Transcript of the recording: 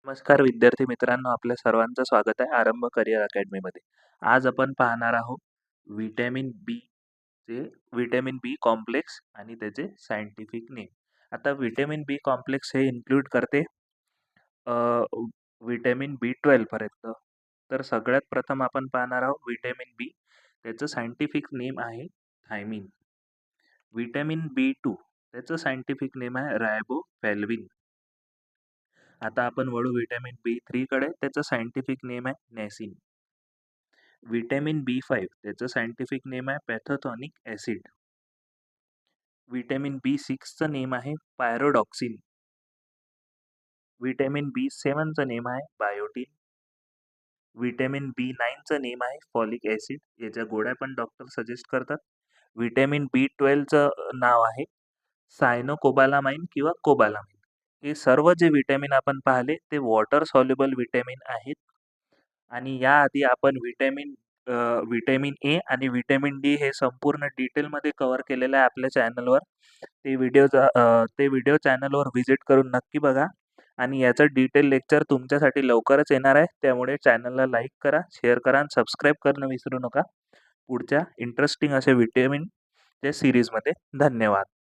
नमस्कार विद्यार्थी मित्रांनो, आपल्या सर्वांचं स्वागत आहे आरंभ करिअर अकॅडमीमध्ये. आज आपण पाहणार आहोत व्हिटॅमिन बी चे व्हिटॅमिन बी कॉम्प्लेक्स आणि त्याचे सायंटिफिक नेम. आता व्हिटॅमिन बी कॉम्प्लेक्स हे इन्क्लूड करते अ, व्हिटॅमिन बी12 पर्यंत. तर सगळ्यात प्रथम आपण पाहणार आहोत व्हिटॅमिन बी. त्याचं सायंटिफिक नेम आहे थायमिन. व्हिटॅमिन बी2 त्याचं सायंटिफिक नेम आहे रायबोफ्लॅविन. आता आपण वळू व्हिटॅमिन बी3 कडे. त्याचं सायंटिफिक नेम आहे नॅसिन. व्हिटॅमिन बी5 त्याचं सायंटिफिक नेम आहे पॅथोथॉनिक ॲसिड. व्हिटॅमिन बी6चं नेम आहे पायरोडॉक्सिन. व्हिटॅमिन बी7चं नेम आहे बायोटीन. व्हिटॅमिन बी9चं नेम आहे फॉलिक ॲसिड. याच्या गोळ्या पण डॉक्टर सजेस्ट करतात. व्हिटॅमिन बी12चं नाव आहे सायनोकोबालामाइन किंवा कोबालामाइन. हे सर्व जे व्हिटॅमिन आपण पाहिले ते वॉटर सॉल्युबल व्हिटॅमिन आहेत. आणि याआधी आपण व्हिटॅमिन ए आणि व्हिटॅमिन डी हे संपूर्ण डिटेलमध्ये कव्हर केलेलं आहे आपल्या चॅनलवर. ते व्हिडिओ चॅनलवर व्हिजिट करून नक्की बघा. आणि याचं डिटेल लेक्चर तुमच्यासाठी लवकरच येणार आहे. त्यामुळे चॅनलला लाईक करा, शेअर करा आणि सबस्क्राईब करणं विसरू नका. पुढच्या इंटरेस्टिंग असे व्हिटॅमिनच्या सीरीजमध्ये. धन्यवाद.